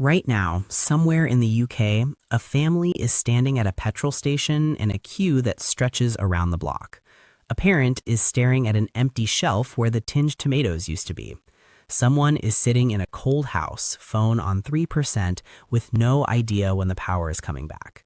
Right now, somewhere in the UK, a family is standing at a petrol station in a queue that stretches around the block. A parent is staring at an empty shelf where the tinned tomatoes used to be. Someone is sitting in a cold house, phone on 3%, with no idea when the power is coming back.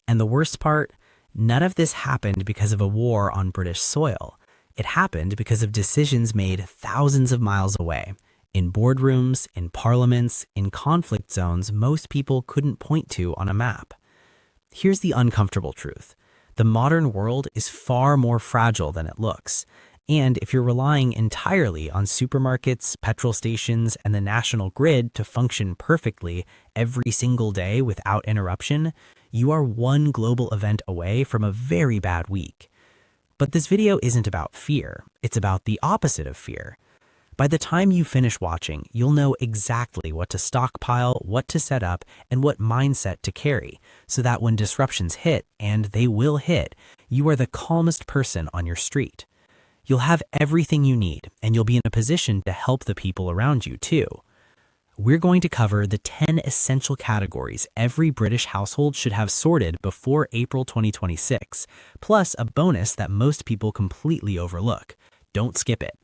And the worst part? None of this happened because of a war on British soil. It happened because of decisions made thousands of miles away. In boardrooms, in parliaments, in conflict zones most people couldn't point to on a map. Here's the uncomfortable truth. The modern world is far more fragile than it looks. And if you're relying entirely on supermarkets, petrol stations, and the national grid to function perfectly every single day without interruption, you are one global event away from a very bad week. But this video isn't about fear. It's about the opposite of fear. By the time you finish watching, you'll know exactly what to stockpile, what to set up, and what mindset to carry, so that when disruptions hit, and they will hit, you are the calmest person on your street. You'll have everything you need, and you'll be in a position to help the people around you too. We're going to cover the 10 essential categories every British household should have sorted before April 2026, plus a bonus that most people completely overlook. Don't skip it.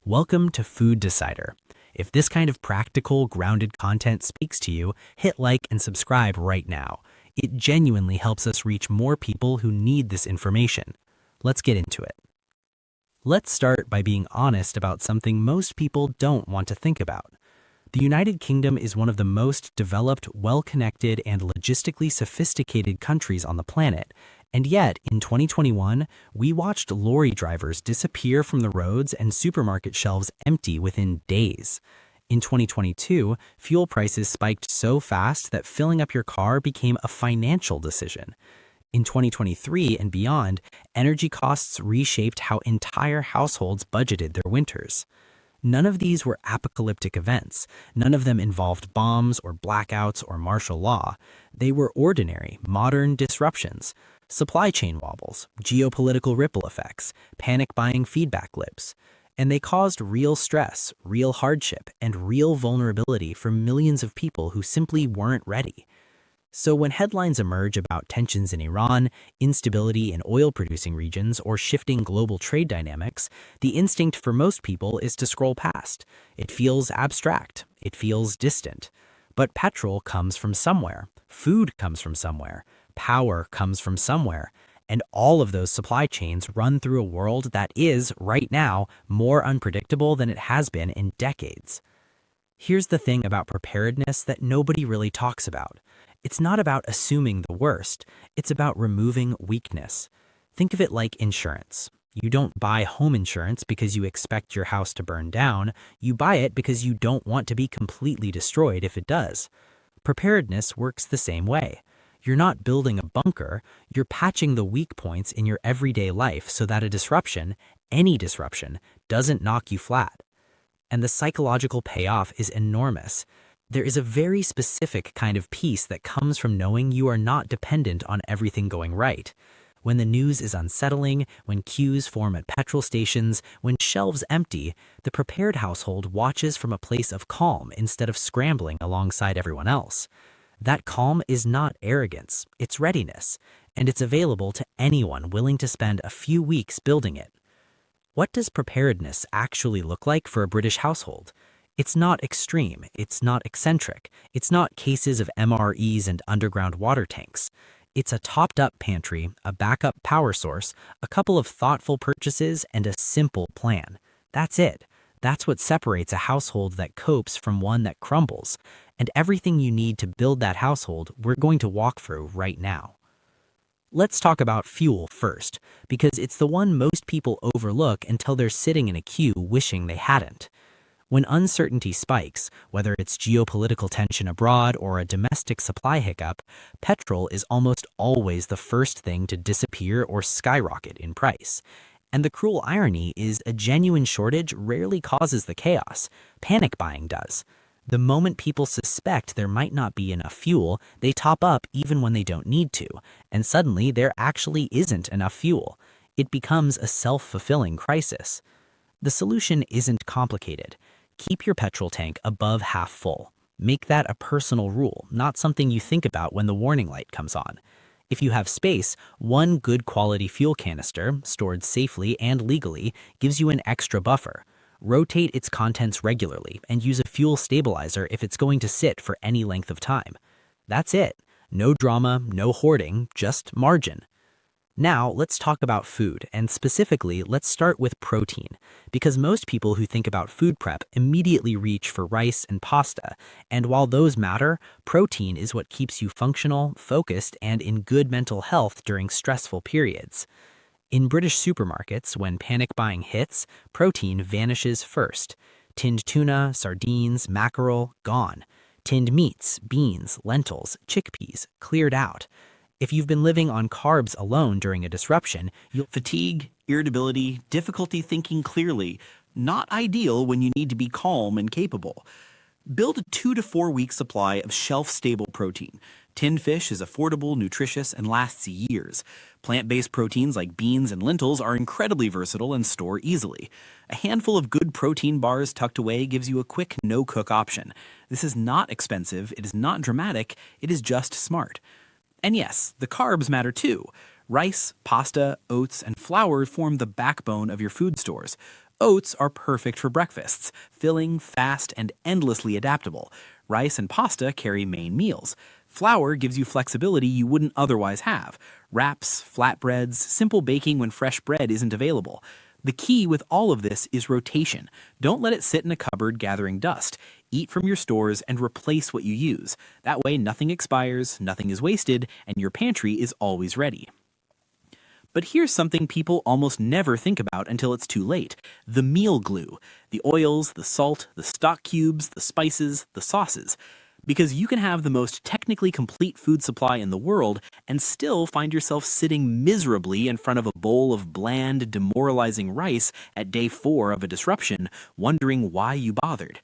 Welcome to Food Decider. If this kind of practical, grounded content speaks to you, hit like and subscribe right now. It genuinely helps us reach more people who need this information. Let's get into it. Let's start by being honest about something most people don't want to think about. The United Kingdom is one of the most developed, well-connected, and logistically sophisticated countries on the planet. And yet, in 2021, we watched lorry drivers disappear from the roads and supermarket shelves empty within days. In 2022, fuel prices spiked so fast that filling up your car became a financial decision. In 2023 and beyond, energy costs reshaped how entire households budgeted their winters. None of these were apocalyptic events. None of them involved bombs or blackouts or martial law. They were ordinary, modern disruptions. Supply chain wobbles, geopolitical ripple effects, panic buying feedback loops. And they caused real stress, real hardship, and real vulnerability for millions of people who simply weren't ready. So when headlines emerge about tensions in Iran, instability in oil-producing regions, or shifting global trade dynamics, the instinct for most people is to scroll past. It feels abstract. It feels distant. But petrol comes from somewhere. Food comes from somewhere. Power comes from somewhere. And all of those supply chains run through a world that is, right now, more unpredictable than it has been in decades. Here's the thing about preparedness that nobody really talks about. It's not about assuming the worst. It's about removing weakness. Think of it like insurance. You don't buy home insurance because you expect your house to burn down. You buy it because you don't want to be completely destroyed if it does. Preparedness works the same way. You're not building a bunker, you're patching the weak points in your everyday life so that a disruption, any disruption, doesn't knock you flat. And the psychological payoff is enormous. There is a very specific kind of peace that comes from knowing you are not dependent on everything going right. When the news is unsettling, when queues form at petrol stations, when shelves empty, the prepared household watches from a place of calm instead of scrambling alongside everyone else. That calm is not arrogance, it's readiness, and it's available to anyone willing to spend a few weeks building it. What does preparedness actually look like for a British household? It's not extreme, it's not eccentric, it's not cases of MREs and underground water tanks. It's a topped-up pantry, a backup power source, a couple of thoughtful purchases, and a simple plan. That's it. That's what separates a household that copes from one that crumbles. And everything you need to build that household, we're going to walk through right now. Let's talk about fuel first, because it's the one most people overlook until they're sitting in a queue wishing they hadn't. When uncertainty spikes, whether it's geopolitical tension abroad or a domestic supply hiccup, petrol is almost always the first thing to disappear or skyrocket in price. And the cruel irony is a genuine shortage rarely causes the chaos. Panic buying does. The moment people suspect there might not be enough fuel, they top up even when they don't need to, and suddenly there actually isn't enough fuel. It becomes a self-fulfilling crisis. The solution isn't complicated. Keep your petrol tank above half full. Make that a personal rule, not something you think about when the warning light comes on. If you have space, one good quality fuel canister, stored safely and legally, gives you an extra buffer. Rotate its contents regularly and use a fuel stabilizer if it's going to sit for any length of time. That's it. No drama, no hoarding, just margin. Now, let's talk about food, and specifically, let's start with protein, because most people who think about food prep immediately reach for rice and pasta, and while those matter, protein is what keeps you functional, focused, and in good mental health during stressful periods. In British supermarkets, when panic buying hits, protein vanishes first. Tinned tuna, sardines, mackerel, gone. Tinned meats, beans, lentils, chickpeas, cleared out. If you've been living on carbs alone during a disruption, you'll Fatigue, irritability, difficulty thinking clearly, not ideal when you need to be calm and capable. Build a 2 to 4 week supply of shelf-stable protein. Tinned fish is affordable, nutritious, and lasts years. Plant-based proteins like beans and lentils are incredibly versatile and store easily. A handful of good protein bars tucked away gives you a quick no-cook option. This is not expensive, it is not dramatic, it is just smart. And yes, the carbs matter too. Rice, pasta, oats, and flour form the backbone of your food stores. Oats are perfect for breakfasts, filling, fast, and endlessly adaptable. Rice and pasta carry main meals. Flour gives you flexibility you wouldn't otherwise have. Wraps, flatbreads, simple baking when fresh bread isn't available. The key with all of this is rotation. Don't let it sit in a cupboard gathering dust. Eat from your stores and replace what you use. That way nothing expires, nothing is wasted, and your pantry is always ready. But here's something people almost never think about until it's too late. The meal glue. The oils, the salt, the stock cubes, the spices, the sauces. Because you can have the most technically complete food supply in the world and still find yourself sitting miserably in front of a bowl of bland, demoralizing rice at day 4 of a disruption, wondering why you bothered.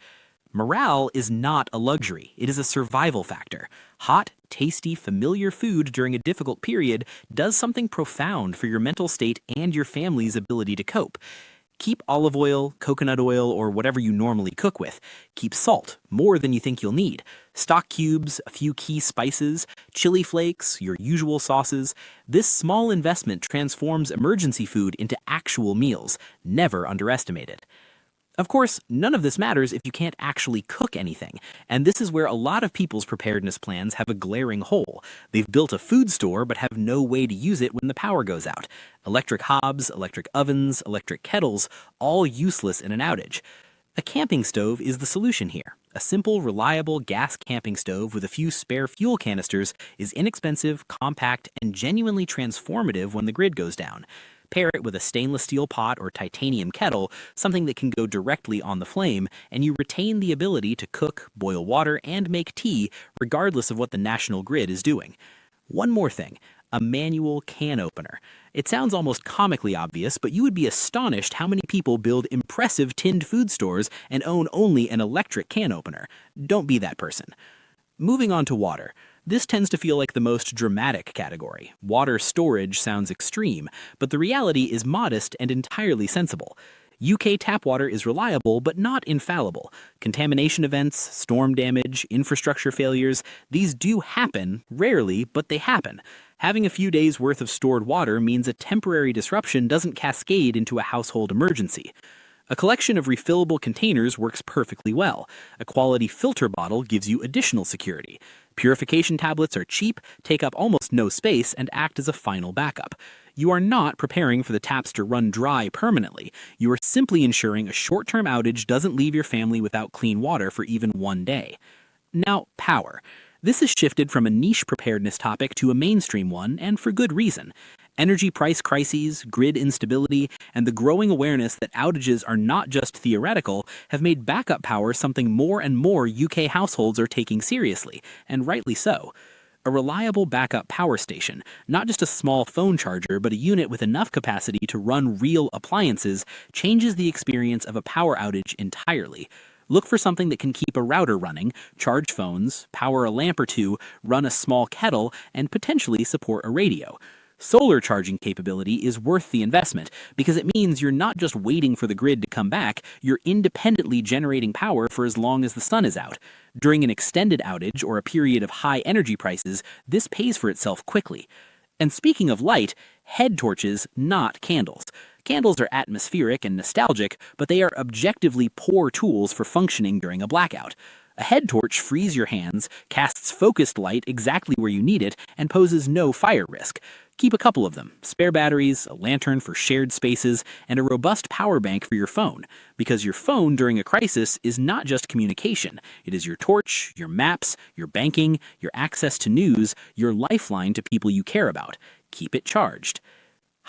Morale is not a luxury, it is a survival factor. Hot, tasty, familiar food during a difficult period does something profound for your mental state and your family's ability to cope. Keep olive oil, coconut oil, or whatever you normally cook with. Keep salt, more than you think you'll need. Stock cubes, a few key spices, chili flakes, your usual sauces. This small investment transforms emergency food into actual meals. Never underestimate it. Of course, none of this matters if you can't actually cook anything, and this is where a lot of people's preparedness plans have a glaring hole. They've built a food store but have no way to use it when the power goes out. Electric hobs, electric ovens, electric kettles, all useless in an outage. A camping stove is the solution here. A simple, reliable gas camping stove with a few spare fuel canisters is inexpensive, compact, and genuinely transformative when the grid goes down. Pair it with a stainless steel pot or titanium kettle, something that can go directly on the flame, and you retain the ability to cook, boil water, and make tea regardless of what the national grid is doing. One more thing, a manual can opener. It sounds almost comically obvious, but you would be astonished how many people build impressive tinned food stores and own only an electric can opener. Don't be that person. Moving on to water. This tends to feel like the most dramatic category. Water storage sounds extreme, but the reality is modest and entirely sensible. UK tap water is reliable, but not infallible. Contamination events, storm damage, infrastructure failures, these do happen, rarely, but they happen. Having a few days' worth of stored water means a temporary disruption doesn't cascade into a household emergency. A collection of refillable containers works perfectly well. A quality filter bottle gives you additional security. Purification tablets are cheap, take up almost no space, and act as a final backup. You are not preparing for the taps to run dry permanently. You are simply ensuring a short-term outage doesn't leave your family without clean water for even one day. Now, power. This has shifted from a niche preparedness topic to a mainstream one, and for good reason. Energy price crises, grid instability, and the growing awareness that outages are not just theoretical have made backup power something more and more UK households are taking seriously, and rightly so. A reliable backup power station, not just a small phone charger, but a unit with enough capacity to run real appliances, changes the experience of a power outage entirely. Look for something that can keep a router running, charge phones, power a lamp or two, run a small kettle, and potentially support a radio. Solar charging capability is worth the investment because it means you're not just waiting for the grid to come back, you're independently generating power for as long as the sun is out. During an extended outage or a period of high energy prices, this pays for itself quickly. And speaking of light, head torches, not candles. Candles are atmospheric and nostalgic, but they are objectively poor tools for functioning during a blackout. A head torch frees your hands, casts focused light exactly where you need it, and poses no fire risk. Keep a couple of them, spare batteries, a lantern for shared spaces, and a robust power bank for your phone. Because your phone during a crisis is not just communication. It is your torch, your maps, your banking, your access to news, your lifeline to people you care about. Keep it charged.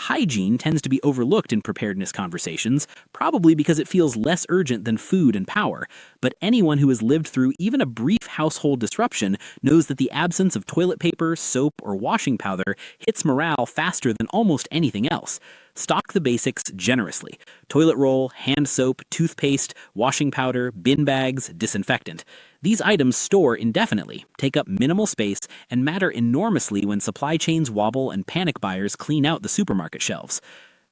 Hygiene tends to be overlooked in preparedness conversations, probably because it feels less urgent than food and power. But anyone who has lived through even a brief household disruption knows that the absence of toilet paper, soap, or washing powder hits morale faster than almost anything else. Stock the basics generously. Toilet roll, hand soap, toothpaste, washing powder, bin bags, disinfectant. These items store indefinitely, take up minimal space, and matter enormously when supply chains wobble and panic buyers clean out the supermarket shelves.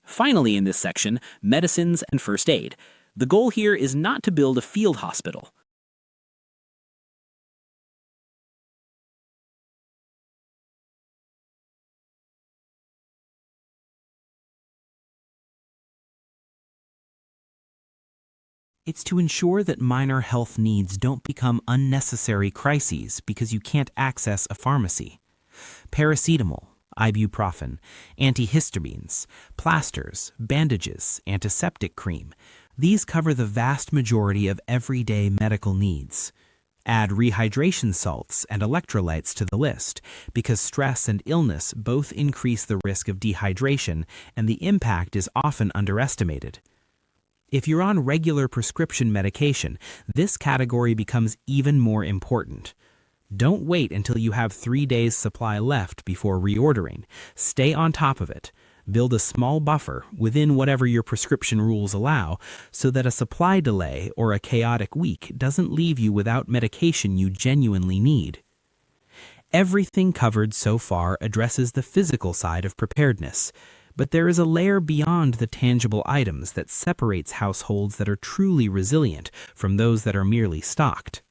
Finally in this section, medicines and first aid. The goal here is not to build a field hospital. It's to ensure that minor health needs don't become unnecessary crises because you can't access a pharmacy. Paracetamol, ibuprofen, antihistamines, plasters, bandages, antiseptic cream. These cover the vast majority of everyday medical needs. Add rehydration salts and electrolytes to the list because stress and illness both increase the risk of dehydration and the impact is often underestimated. If you're on regular prescription medication, this category becomes even more important. Don't wait until you have 3 days' supply left before reordering. Stay on top of it. Build a small buffer within whatever your prescription rules allow so that a supply delay or a chaotic week doesn't leave you without medication you genuinely need. Everything covered so far addresses the physical side of preparedness. But there is a layer beyond the tangible items that separates households that are truly resilient from those that are merely stocked.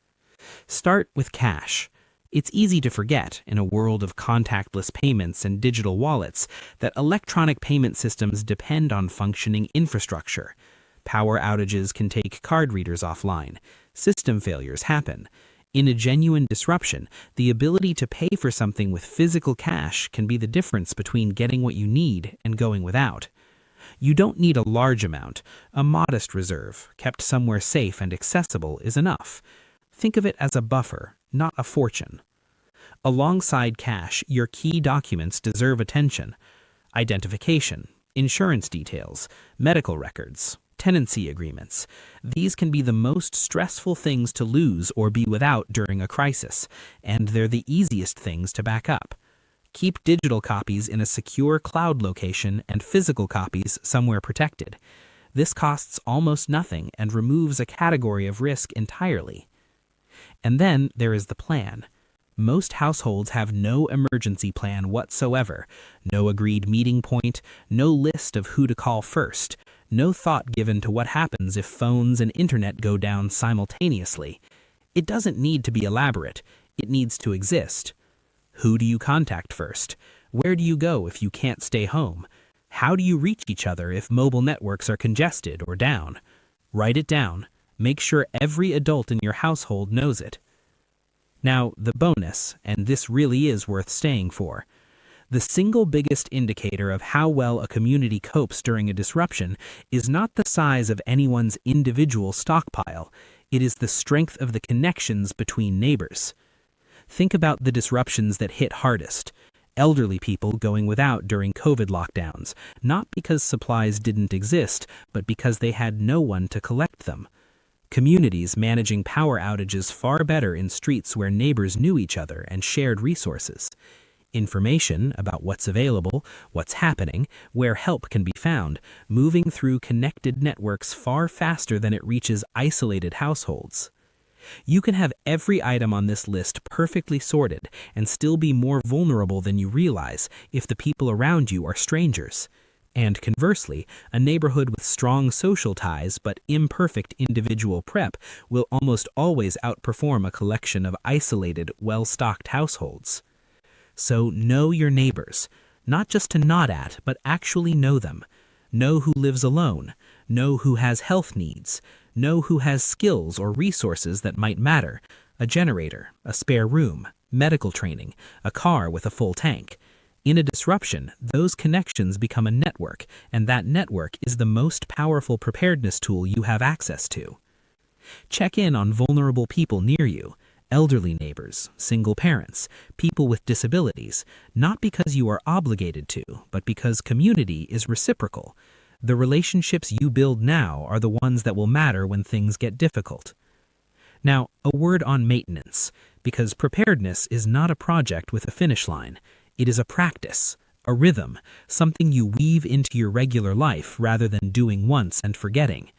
Start with cash. It's easy to forget, in a world of contactless payments and digital wallets, that electronic payment systems depend on functioning infrastructure. Power outages can take card readers offline. System failures happen. In a genuine disruption, the ability to pay for something with physical cash can be the difference between getting what you need and going without. You don't need a large amount. A modest reserve, kept somewhere safe and accessible, is enough. Think of it as a buffer, not a fortune. Alongside cash, your key documents deserve attention. Identification, insurance details, medical records, tenancy agreements. These can be the most stressful things to lose or be without during a crisis, and they're the easiest things to back up. Keep digital copies in a secure cloud location and physical copies somewhere protected. This costs almost nothing and removes a category of risk entirely. And then there is the plan. Most households have no emergency plan whatsoever, no agreed meeting point, no list of who to call first, no thought given to what happens if phones and internet go down simultaneously. It doesn't need to be elaborate, it needs to exist. Who do you contact first? Where do you go if you can't stay home? How do you reach each other if mobile networks are congested or down? Write it down. Make sure every adult in your household knows it. Now, the bonus, and this really is worth staying for. The single biggest indicator of how well a community copes during a disruption is not the size of anyone's individual stockpile. It is the strength of the connections between neighbors. Think about the disruptions that hit hardest. Elderly people going without during COVID lockdowns, not because supplies didn't exist, but because they had no one to collect them. Communities managing power outages far better in streets where neighbors knew each other and shared resources. Information about what's available, what's happening, where help can be found, moving through connected networks far faster than it reaches isolated households. You can have every item on this list perfectly sorted and still be more vulnerable than you realize if the people around you are strangers. And conversely, a neighborhood with strong social ties but imperfect individual prep will almost always outperform a collection of isolated, well-stocked households. So know your neighbors, not just to nod at, but actually know them. Know who lives alone, know who has health needs, know who has skills or resources that might matter, a generator, a spare room, medical training, a car with a full tank. In a disruption, those connections become a network, and that network is the most powerful preparedness tool you have access to. Check in on vulnerable people near you, elderly neighbors, single parents, people with disabilities, not because you are obligated to, but because community is reciprocal. The relationships you build now are the ones that will matter when things get difficult. Now, a word on maintenance, because preparedness is not a project with a finish line. It is a practice, a rhythm, something you weave into your regular life rather than doing once and forgetting.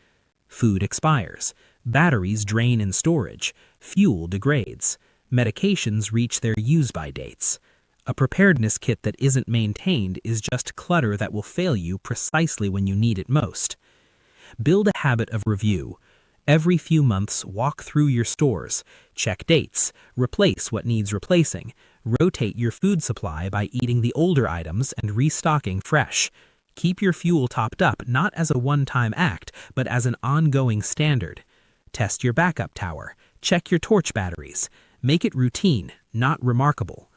Food expires, batteries drain in storage, fuel degrades, medications reach their use-by dates. A preparedness kit that isn't maintained is just clutter that will fail you precisely when you need it most. Build a habit of review. Every few months, walk through your stores, check dates, replace what needs replacing, rotate your food supply by eating the older items and restocking fresh. Keep your fuel topped up not as a one-time act, but as an ongoing standard. Test your backup tower, check your torch batteries, make it routine, not remarkable.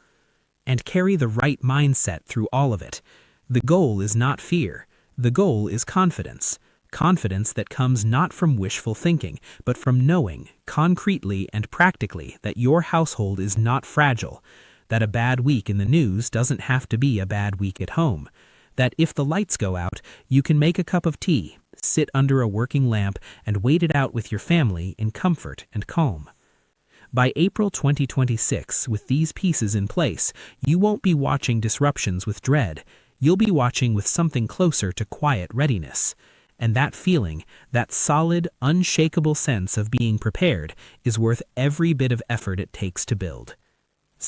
And carry the right mindset through all of it. The goal is not fear, the goal is confidence. Confidence that comes not from wishful thinking, but from knowing, concretely and practically, that your household is not fragile, that a bad week in the news doesn't have to be a bad week at home, that if the lights go out, you can make a cup of tea, sit under a working lamp, and wait it out with your family in comfort and calm. By April 2026, with these pieces in place, you won't be watching disruptions with dread. You'll be watching with something closer to quiet readiness. And that feeling, that solid, unshakable sense of being prepared, is worth every bit of effort it takes to build.